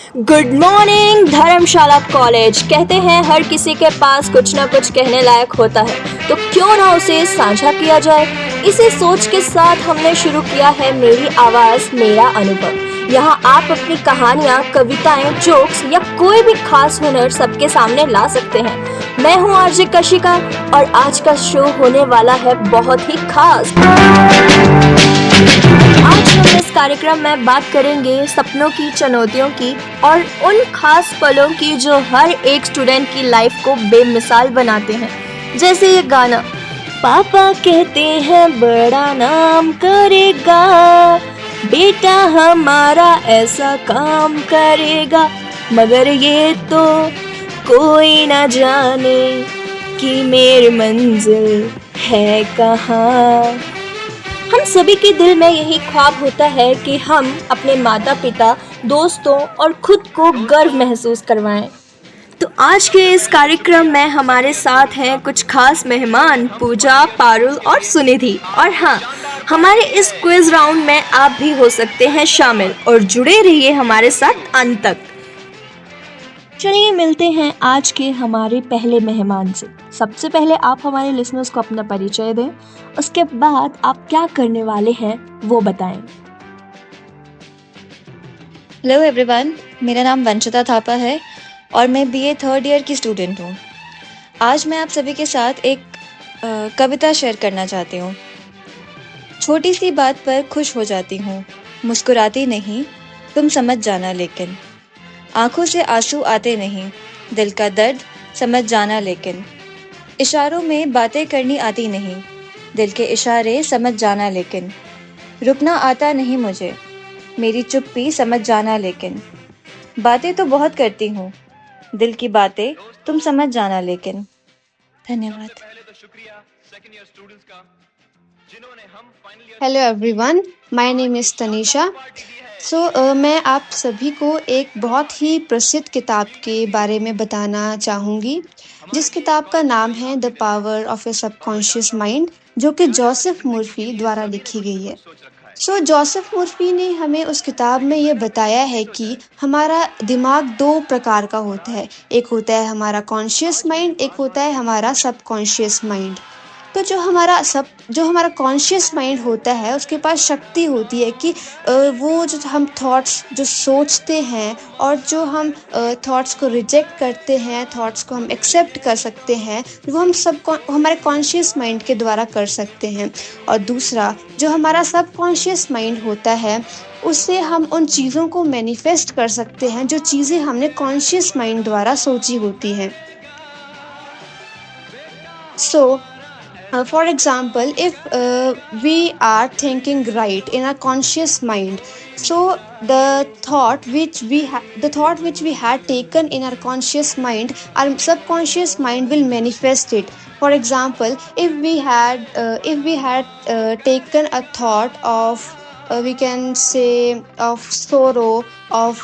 Good morning धर्मशाला college. कहते हैं हर किसी के पास कुछ ना कुछ कहने लायक होता है, तो क्यों ना उसे साझा किया जाए। इसी सोच के साथ हमने शुरू किया है मेरी आवाज़ मेरा अनुभव। यहाँ आप अपनी कहानियाँ, कविताएं, जोक्स या कोई भी खास हुनर सबके सामने ला सकते हैं। मैं हूँ आरजे कशिका और आज का शो होने वाला है बहुत ही खास। आज हम इस कार्यक्रम में बात करेंगे सपनों की, चुनौतियों की और उन खास पलों की जो हर एक स्टूडेंट की लाइफ को बेमिसाल बनाते हैं। जैसे ये गाना, पापा कहते हैं बड़ा नाम करेगा, बेटा हमारा ऐसा काम करेगा, मगर ये तो कोई ना जाने कि मेरी मंजिल है कहाँ। हम सभी के दिल में यही ख्वाब होता है कि हम अपने माता पिता, दोस्तों और खुद को गर्व महसूस करवाएं। तो आज के इस कार्यक्रम में हमारे साथ हैं कुछ खास मेहमान, पूजा, पारुल और सुनिधि। और हाँ, हमारे इस क्विज राउंड में आप भी हो सकते हैं शामिल और जुड़े रहिए हमारे साथ अंत तक। चलिए मिलते हैं आज के हमारे पहले मेहमान से। सबसे पहले आप हमारे लिसनर्स को अपना परिचय दें, उसके बाद आप क्या करने वाले हैं वो बताएं। हेलो एवरीवन, मेरा नाम वंशिता थापा है और मैं बीए थर्ड ईयर की स्टूडेंट हूँ। आज मैं आप सभी के साथ एक कविता शेयर करना चाहती हूँ। छोटी सी बात पर खुश हो जाती हूँ, मुस्कुराती नहीं, तुम समझ जाना लेकिन। आंखों से आंसू आते नहीं, दिल का दर्द समझ जाना लेकिन। इशारों में बातें करनी आती नहीं, दिल के इशारे समझ जाना लेकिन। रुकना आता नहीं मुझे, मेरी चुप्पी समझ जाना लेकिन। बातें तो बहुत करती हूँ, दिल की बातें तुम समझ जाना लेकिन। धन्यवाद। Hello everyone, my name is Tanisha. मैं आप सभी को एक बहुत ही प्रसिद्ध किताब के बारे में बताना चाहूँगी, जिस किताब का नाम है the power of A subconscious mind, जो कि जोसेफ मुर्फी द्वारा लिखी गई है। जोसेफ मुर्फी ने हमें उस किताब में ये बताया है कि हमारा दिमाग दो प्रकार का होता है। एक होता है हमारा कॉन्शियस माइंड, एक होता है हमारा सबकॉन्शियस माइंड। तो जो हमारा कॉन्शियस माइंड होता है, उसके पास शक्ति होती है कि वो जो हम थॉट्स जो सोचते हैं और जो हम थॉट्स को रिजेक्ट करते हैं, थॉट्स को हम एक्सेप्ट कर सकते हैं, वो हमारे कॉन्शियस माइंड के द्वारा कर सकते हैं। और दूसरा जो हमारा सबकॉन्शियस माइंड होता है, उससे हम उन चीज़ों को मैनिफेस्ट कर सकते हैं जो चीज़ें हमने कॉन्शियस माइंड द्वारा सोची होती हैं। For example, if we are thinking right in our conscious mind, so the thought which we had taken in our conscious mind, our subconscious mind will manifest it. For example, if we had taken a thought of we can say of sorrow, of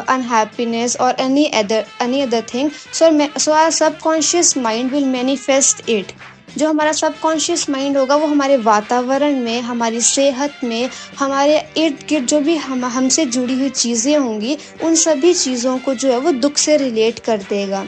unhappiness or any other thing, so our subconscious mind will manifest it. जो हमारा subconscious mind होगा वो हमारे वातावरण में, हमारी सेहत में, हमारे इर्द गिर्द जो भी हमसे जुड़ी हुई चीज़ें होंगी, उन सभी चीज़ों को जो है वो दुख से रिलेट कर देगा।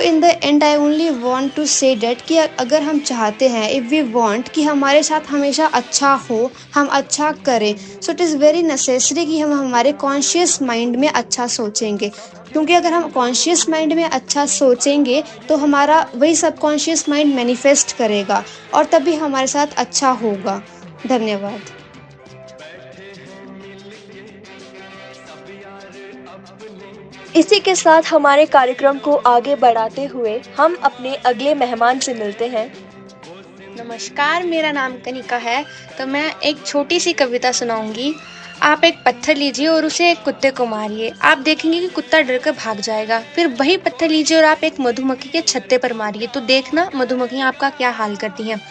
In the end I only want to say that कि अगर हम चाहते हैं, इफ़ वी वॉन्ट कि हमारे साथ हमेशा अच्छा हो, हम अच्छा करें, so it is very necessary कि हम हमारे कॉन्शियस माइंड में अच्छा सोचेंगे। क्योंकि अगर हम कॉन्शियस माइंड में अच्छा सोचेंगे तो हमारा वही सबकॉन्शियस माइंड मैनिफेस्ट करेगा और तभी हमारे साथ अच्छा होगा। धन्यवाद। इसी के साथ हमारे कार्यक्रम को आगे बढ़ाते हुए हम अपने अगले मेहमान से मिलते हैं। नमस्कार, मेरा नाम कनिका है। तो मैं एक छोटी सी कविता सुनाऊंगी। आप एक पत्थर लीजिए और उसे एक कुत्ते को मारिए। आप देखेंगे कि कुत्ता डरकर भाग जाएगा। फिर वही पत्थर लीजिए और आप एक मधुमक्खी के छत्ते पर मारिए, तो देखना मधुमक्खियाँ आपका क्या हाल करती हैं।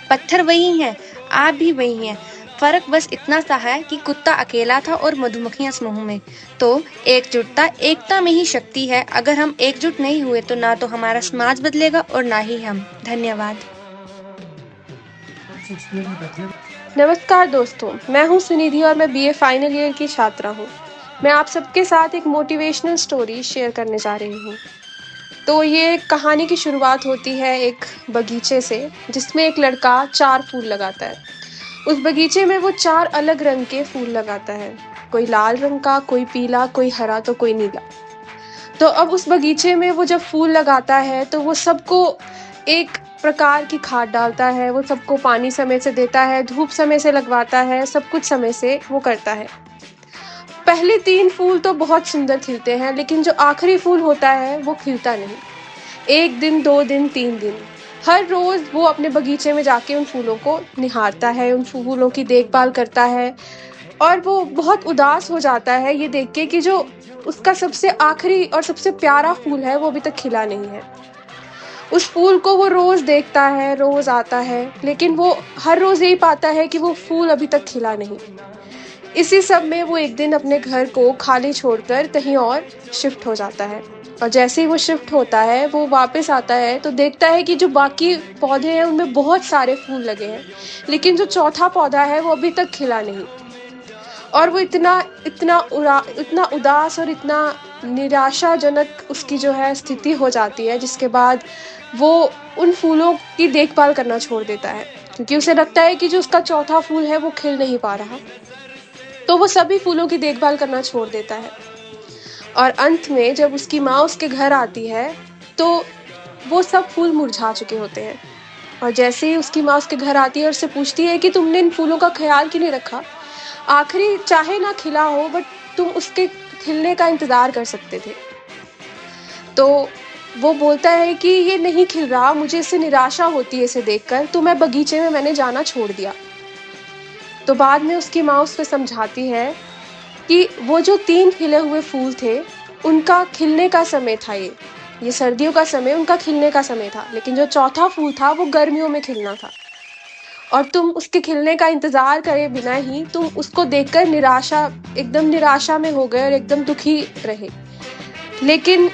पत्थर वही हैं, आप भी वही हैं। फर्क बस इतना सा है कि कुत्ता अकेला था और मधुमक्खियाँ समूह में। तो एकता में ही शक्ति है। अगर हम एकजुट नहीं हुए तो ना तो हमारा समाज बदलेगा और ना ही हम। धन्यवाद। नमस्कार दोस्तों, मैं हूं सुनिधि और मैं बीए फाइनल ईयर की छात्रा हूं। मैं आप सबके साथ एक मोटिवेशनल स्टोरी शेयर करने जा रही हूँ। तो ये कहानी की शुरुआत होती है एक बगीचे से, जिसमें एक लड़का 4 फूल लगाता है। उस बगीचे में वो 4 अलग रंग के फूल लगाता है, कोई लाल रंग का, कोई पीला, कोई हरा तो कोई नीला। तो अब उस बगीचे में वो जब फूल लगाता है तो वो सबको एक प्रकार की खाद डालता है, वो सबको पानी समय से देता है, धूप समय से लगवाता है, सब कुछ समय से वो करता है। पहले 3 फूल तो बहुत सुंदर खिलते हैं, लेकिन जो आखिरी फूल होता है वो खिलता नहीं। 1 दिन, 2 दिन, 3 दिन, हर रोज़ वो अपने बगीचे में जाके उन फूलों को निहारता है, उन फूलों की देखभाल करता है और वो बहुत उदास हो जाता है ये देख के कि जो उसका सबसे आखिरी और सबसे प्यारा फूल है वो अभी तक खिला नहीं है। उस फूल को वो रोज़ देखता है, रोज़ आता है, लेकिन वो हर रोज़ यही पाता है कि वो फूल अभी तक खिला नहीं। इसी सब में वो एक दिन अपने घर को खाली छोड़कर कहीं और शिफ्ट हो जाता है और जैसे ही वो शिफ्ट होता है वो वापस आता है तो देखता है कि जो बाकी पौधे हैं उनमें बहुत सारे फूल लगे हैं, लेकिन जो चौथा पौधा है वो अभी तक खिला नहीं। और वो इतना उदास और इतना निराशाजनक उसकी जो है स्थिति हो जाती है, जिसके बाद वो उन फूलों की देखभाल करना छोड़ देता है, क्योंकि उसे लगता है कि जो उसका चौथा फूल है वो खिल नहीं पा रहा। तो वो सभी फूलों की देखभाल करना छोड़ देता है और अंत में जब उसकी माँ उसके घर आती है तो वो सब फूल मुरझा चुके होते हैं। और जैसे ही उसकी माँ उसके घर आती है और उससे पूछती है कि तुमने इन फूलों का ख्याल क्यों नहीं रखा, आखिरी चाहे ना खिला हो बट तुम उसके खिलने का इंतज़ार कर सकते थे। तो वो बोलता है कि ये नहीं खिल रहा, मुझे इससे निराशा होती है इसे देखकर, तो मैं बगीचे में मैंने जाना छोड़ दिया। तो बाद में उसकी माँ उसको समझाती है कि वो जो 3 खिले हुए फूल थे उनका खिलने का समय था, ये सर्दियों का समय उनका खिलने का समय था, लेकिन जो चौथा फूल था वो गर्मियों में खिलना था और तुम उसके खिलने का इंतज़ार करे बिना ही तुम उसको देखकर एकदम निराशा में हो गए और एकदम दुखी रहे। लेकिन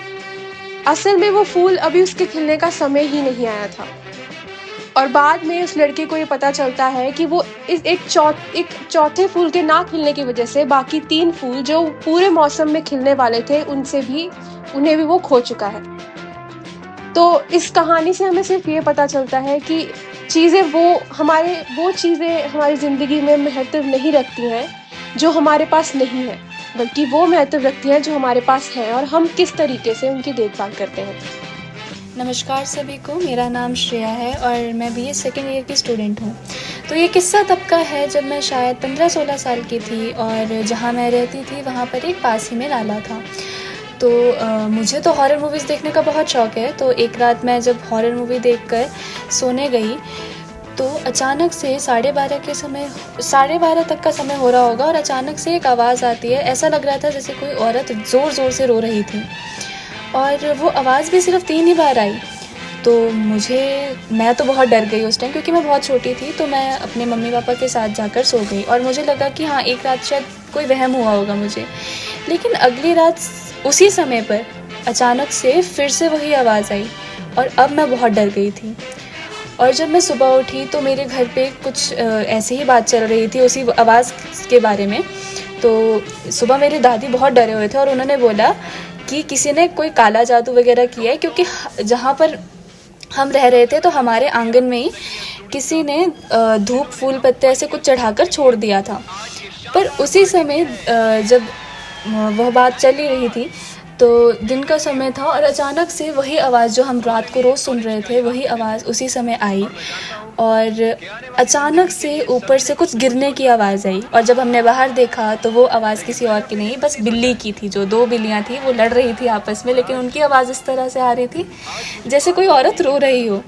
असल में वो फूल अभी उसके खिलने का समय ही नहीं आया था। और बाद में उस लड़के को ये पता चलता है कि वो एक चौथे फूल के ना खिलने की वजह से बाकी 3 फूल जो पूरे मौसम में खिलने वाले थे उन्हें भी वो खो चुका है। तो इस कहानी से हमें सिर्फ ये पता चलता है कि वो चीज़ें हमारी ज़िंदगी में महत्व नहीं रखती हैं जो हमारे पास नहीं है, बल्कि वो महत्व रखती हैं जो हमारे पास है और हम किस तरीके से उनकी देखभाल करते हैं। नमस्कार सभी को, मेरा नाम श्रेया है और मैं बीए सेकेंड ईयर की स्टूडेंट हूँ। तो ये किस्सा तब का है जब मैं शायद 15-16 साल की थी और जहाँ मैं रहती थी वहाँ पर एक पास ही में नाला था। तो मुझे तो हॉरर मूवीज़ देखने का बहुत शौक़ है। तो एक रात मैं जब हॉरर मूवी देखकर सोने गई तो अचानक से 12:30 तक का समय हो रहा होगा और अचानक से एक आवाज़ आती है। ऐसा लग रहा था जैसे कोई औरत ज़ोर ज़ोर से रो रही थी और वो आवाज़ भी सिर्फ 3 ही बार आई। तो मैं तो बहुत डर गई उस टाइम, क्योंकि मैं बहुत छोटी थी। तो मैं अपने मम्मी पापा के साथ जाकर सो गई और मुझे लगा कि हाँ, एक रात शायद कोई वहम हुआ होगा मुझे। लेकिन अगली रात उसी समय पर अचानक से फिर से वही आवाज़ आई और अब मैं बहुत डर गई थी। और जब मैं सुबह उठी तो मेरे घर पे कुछ ऐसे ही बात चल रही थी उसी आवाज़ के बारे में। तो सुबह मेरी दादी बहुत डरे हुए थे और उन्होंने बोला कि किसी ने कोई काला जादू वगैरह किया है, क्योंकि जहाँ पर हम रह रहे थे तो हमारे आंगन में ही किसी ने धूप फूल पत्ते ऐसे कुछ चढ़ाकर छोड़ दिया था। पर उसी समय जब वह बात चल ही रही थी तो दिन का समय था और अचानक से वही आवाज़ जो हम रात को रोज़ सुन रहे थे वही आवाज़ उसी समय आई और अचानक से ऊपर से कुछ गिरने की आवाज़ आई। और जब हमने बाहर देखा तो वो आवाज़ किसी और की नहीं, बस बिल्ली की थी। जो 2 बिल्लियाँ थी वो लड़ रही थी आपस में, लेकिन उनकी आवाज़ इस तरह से आ रही थी जैसे कोई औरत रो रही हो।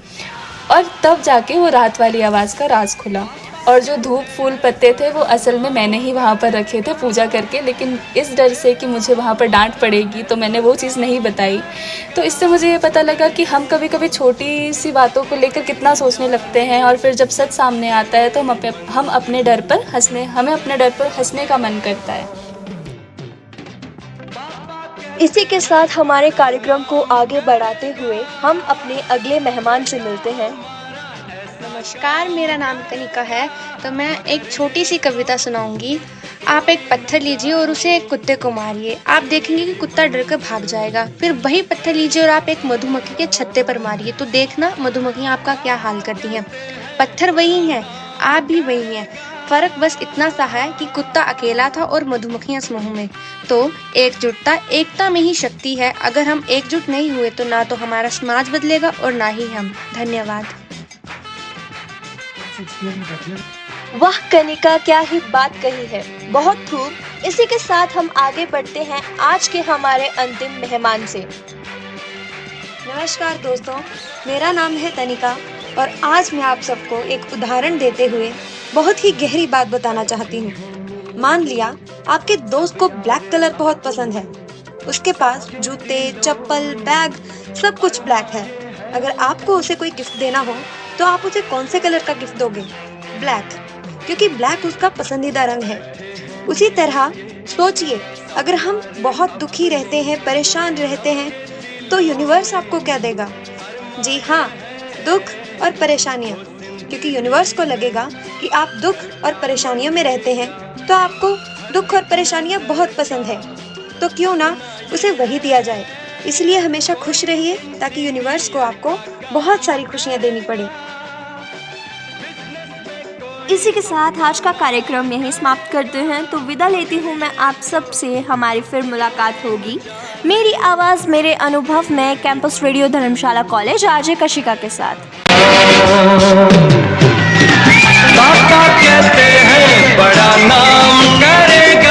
और तब जाके वो रात वाली आवाज़ का राज खुला। और जो धूप फूल पत्ते थे वो असल में मैंने ही वहाँ पर रखे थे पूजा करके, लेकिन इस डर से कि मुझे वहाँ पर डांट पड़ेगी तो मैंने वो चीज़ नहीं बताई। तो इससे मुझे ये पता लगा कि हम कभी कभी छोटी सी बातों को लेकर कितना सोचने लगते हैं और फिर जब सच सामने आता है तो हमें अपने डर पर हंसने का मन करता है। इसी के साथ हमारे कार्यक्रम को आगे बढ़ाते हुए हम अपने अगले मेहमान से मिलते हैं। नमस्कार, मेरा नाम कनिका है। तो मैं एक छोटी सी कविता सुनाऊंगी। आप एक पत्थर लीजिए और उसे एक कुत्ते को मारिए। आप देखेंगे कि कुत्ता डर कर भाग जाएगा। फिर वही पत्थर लीजिए और आप एक मधुमक्खी के छत्ते पर मारिए, तो देखना मधुमक्खियाँ आपका क्या हाल करती हैं। पत्थर वही हैं, आप भी वही हैं। फर्क बस इतना सा है कि कुत्ता अकेला था और मधुमक्खियाँ समूह में। तो एकजुटता, एकता में ही शक्ति है। अगर हम एकजुट नहीं हुए तो ना तो हमारा समाज बदलेगा और ना ही हम। धन्यवाद। वाह कनिका, क्या ही बात कही है, बहुत खूब। इसी के साथ हम आगे बढ़ते हैं आज के हमारे अंतिम मेहमान से। नमस्कार दोस्तों, मेरा नाम है तनिका और आज मैं आप सबको एक उदाहरण देते हुए बहुत ही गहरी बात बताना चाहती हूँ। मान लिया आपके दोस्त को ब्लैक कलर बहुत पसंद है। उसके पास जूते, चप्पल, बैग सब कुछ ब्लैक है। अगर आपको उसे कोई गिफ्ट देना हो तो आप उसे कौन से कलर का गिफ्ट दोगे? ब्लैक, क्योंकि ब्लैक उसका पसंदीदा रंग है। उसी तरह सोचिए, अगर हम बहुत दुखी रहते हैं, परेशान रहते हैं, तो यूनिवर्स आपको क्या देगा? जी हाँ, दुख और परेशानियाँ। क्योंकि यूनिवर्स को लगेगा कि आप दुख और परेशानियों में रहते हैं, तो आपको दुख और परेशानियाँ बहुत पसंद है, तो क्यों ना उसे वही दिया जाए। इसलिए हमेशा खुश रहिए ताकि यूनिवर्स को आपको बहुत सारी खुशियाँ देनी पड़े। इसी के साथ आज का कार्यक्रम यहीं समाप्त करते हैं। तो विदा लेती हूँ मैं आप सब से। हमारी फिर मुलाकात होगी मेरी आवाज़ मेरे अनुभव में कैंपस रेडियो धर्मशाला कॉलेज आरजे कशिका के साथ। पापा कहते हैं बड़ा नाम करेगा।